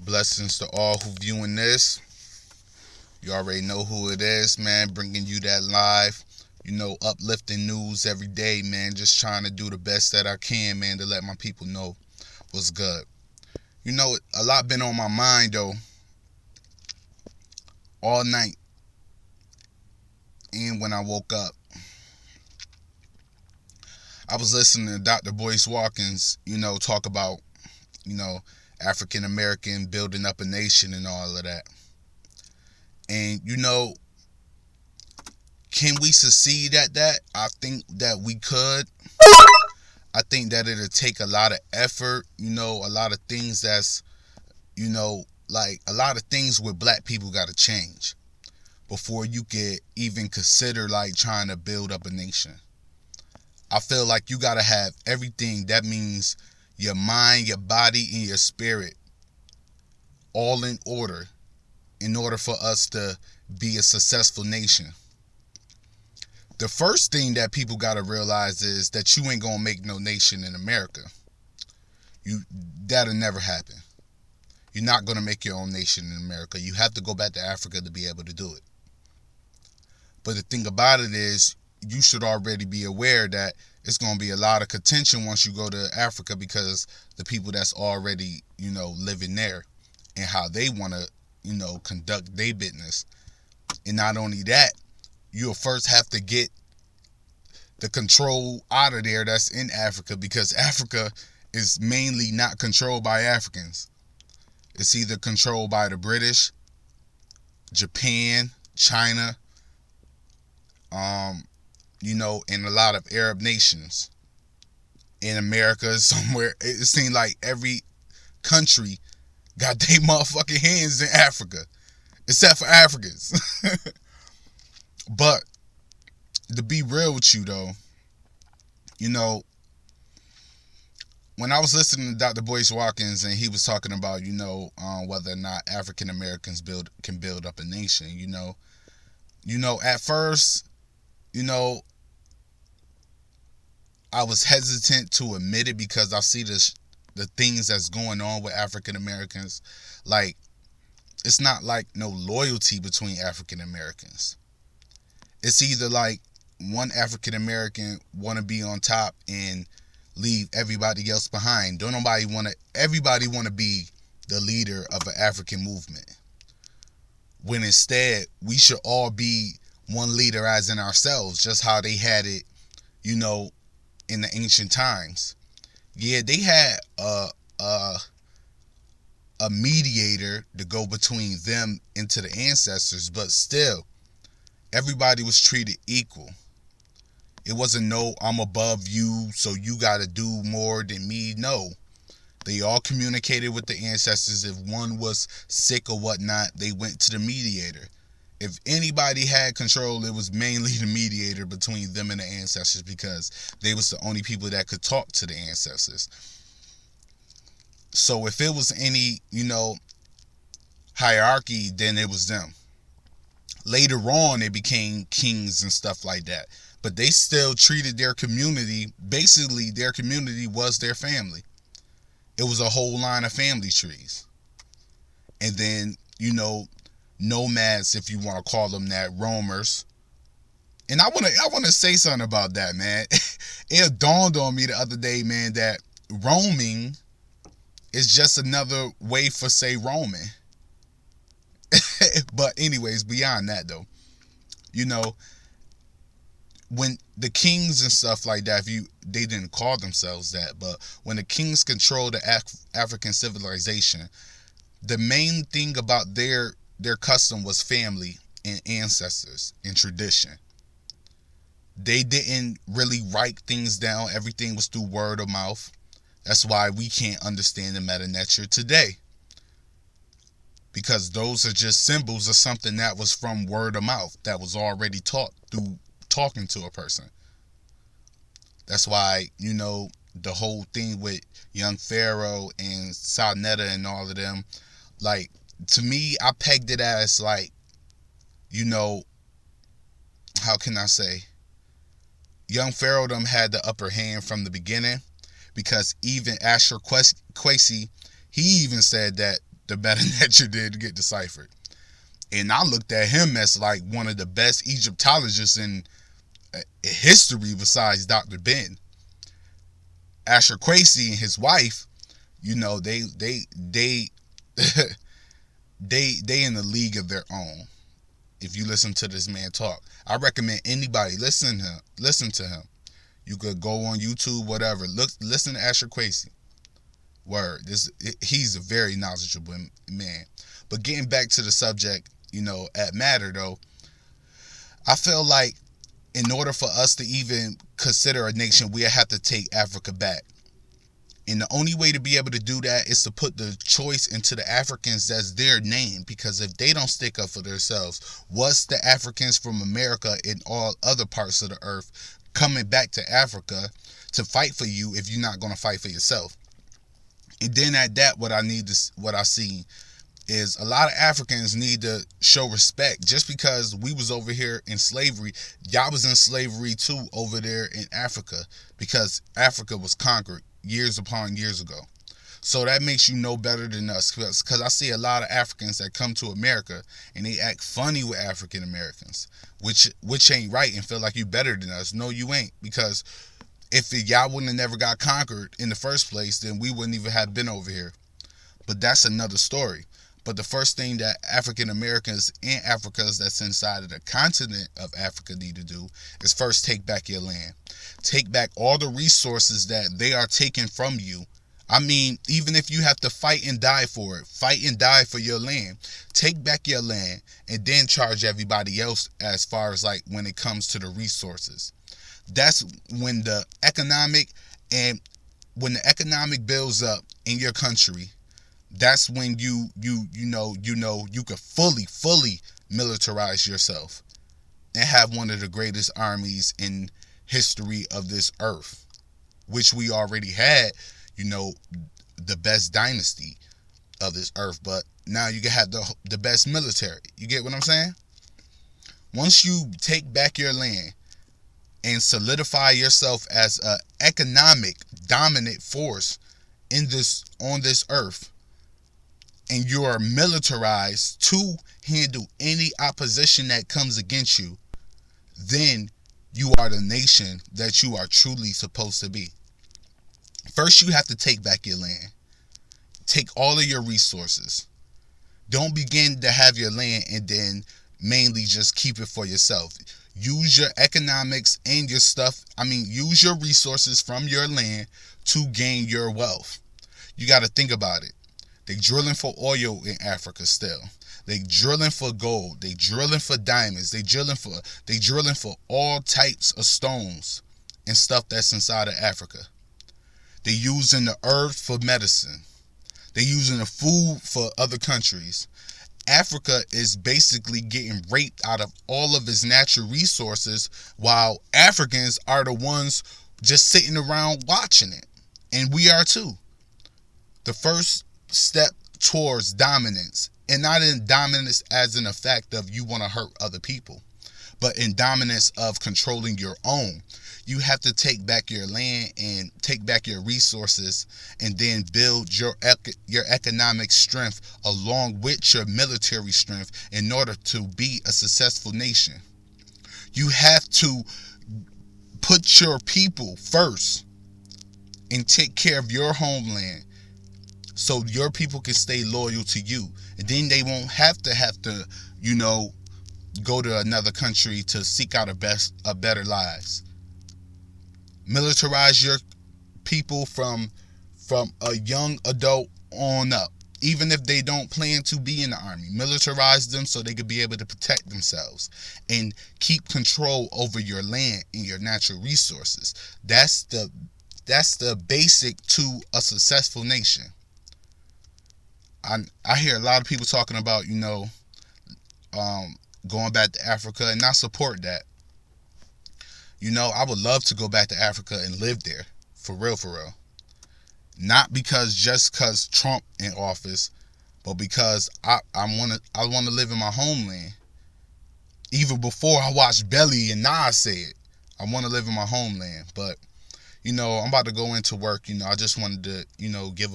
Blessings to all who viewing this. You already know who it is, man. Bringing you that live, uplifting news every day, man. Just trying to do the best that I can, man, to let my people know what's good. A lot been on my mind though, all night, and when I woke up. I was listening to Dr. Boyce Watkins, talk about, you know, African American building up a nation and all of that. And can we succeed at that? I think that we could. I think that it'll take a lot of effort, a lot of things like a lot of things with black people got to change before you could even consider like trying to build up a nation. I feel like you got to have everything. That means your mind, your body, and your spirit all in order for us to be a successful nation. The first thing that people got to realize is that you ain't going to make no nation in America. That'll never happen. You're not going to make your own nation in America. You have to go back to Africa to be able to do it. But the thing about it is, you should already be aware that it's going to be a lot of contention once you go to Africa because the people that's already, living there and how they want to, conduct their business. And not only that, you'll first have to get the control out of there that's in Africa, because Africa is mainly not controlled by Africans. It's either controlled by the British, Japan, China, and a lot of Arab nations. In America, somewhere, it seems like every country got their motherfucking hands in Africa, except for Africans. But to be real with you though, when I was listening to Dr. Boyce Watkins and he was talking about, whether or not African Americans can build up a nation, at first, I was hesitant to admit it because I see the things that's going on with African Americans. Like, it's not like no loyalty between African Americans. It's either like one African American want to be on top and leave everybody else behind. Everybody want to be the leader of an African movement. When instead, we should all be one leader as in ourselves, just how they had it, in the ancient times. Yeah, they had a mediator to go between them and to the ancestors, but still, everybody was treated equal. It wasn't no, I'm above you, so you got to do more than me. No. They all communicated with the ancestors. If one was sick or whatnot, they went to the mediator. If anybody had control, it was mainly the mediator between them and the ancestors, because they was the only people that could talk to the ancestors. So if it was any, hierarchy, then it was them. Later on, they became kings and stuff like that. But they still treated their community, basically their community was their family. It was a whole line of family trees. And then, nomads, if you want to call them that, roamers. And I want to say something about that, man. It dawned on me the other day, man, that roaming is just another way for, say, roaming. But anyways, beyond that though, when the kings and stuff like that, they didn't call themselves that, but when the kings controlled the African civilization, the main thing about their custom was family and ancestors and tradition. They didn't really write things down. Everything was through word of mouth. That's why we can't understand the meta nature today, because those are just symbols of something that was from word of mouth, that was already taught through talking to a person. That's why, the whole thing with young Pharaoh and Salnetta and all of them, like, to me, I pegged it as like, how can I say? Young Pharaoh them had the upper hand from the beginning, because even Asher Kwesi, he even said that the betting that you did to get deciphered. And I looked at him as like one of the best Egyptologists in history besides Dr. Ben. Asher Quasi and his wife, you know, they they in a league of their own. If you listen to this man talk, I recommend anybody listen to him. You could go on YouTube, whatever. Listen to Asher Quasi. Word, he's a very knowledgeable man. But getting back to the subject, at matter though, I feel like in order for us to even consider a nation, we have to take Africa back. And the only way to be able to do that is to put the choice into the Africans that's their name. Because if they don't stick up for themselves, what's the Africans from America and all other parts of the earth coming back to Africa to fight for you if you're not going to fight for yourself? And then at that, what I see is a lot of Africans need to show respect. Just because we was over here in slavery, y'all was in slavery too over there in Africa, because Africa was conquered years upon years ago. So that makes you know better than us, because I see a lot of Africans that come to America and they act funny with African Americans, which ain't right, and feel like you better than us. No, you ain't, because if y'all wouldn't have never got conquered in the first place, then we wouldn't even have been over here. But that's another story. But the first thing that African Americans and Africans that's inside of the continent of Africa need to do is first take back your land. Take back all the resources that they are taking from you. I mean, even if you have to fight and die for it, fight and die for your land. Take back your land and then charge everybody else as far as like when it comes to the resources. That's when the economic builds up in your country. That's when you could fully militarize yourself and have one of the greatest armies in history of this earth, which we already had, the best dynasty of this earth. But now you can have the best military. You get what I'm saying? Once you take back your land and solidify yourself as an economic dominant force on this earth, and you are militarized to handle any opposition that comes against you, then you are the nation that you are truly supposed to be. First, you have to take back your land. Take all of your resources. Don't begin to have your land and then mainly just keep it for yourself. Use your economics and your stuff. Use your resources from your land to gain your wealth. You got to think about it. They drilling for oil in Africa still. They drilling for gold. They drilling for diamonds. They drilling for all types of stones and stuff that's inside of Africa. They using the earth for medicine. They using the food for other countries. Africa is basically getting raped out of all of its natural resources, while Africans are the ones just sitting around watching it. And we are too. The first step towards dominance, and not in dominance as in effect of you want to hurt other people, but in dominance of controlling your own. You have to take back your land and take back your resources, and then build your economic strength along with your military strength in order to be a successful nation. You have to put your people first and take care of your homeland, so your people can stay loyal to you. And then they won't have to, go to another country to seek out a better lives. Militarize your people from a young adult on up. Even if they don't plan to be in the army, militarize them so they could be able to protect themselves and keep control over your land and your natural resources. That's the basic to a successful nation. I hear a lot of people talking about, going back to Africa, and I support that. I would love to go back to Africa and live there, for real. Not just because Trump in office, but because I want to live in my homeland. Even before I watched Belly and Nas say it, I want to live in my homeland. But I'm about to go into work. I just wanted to give a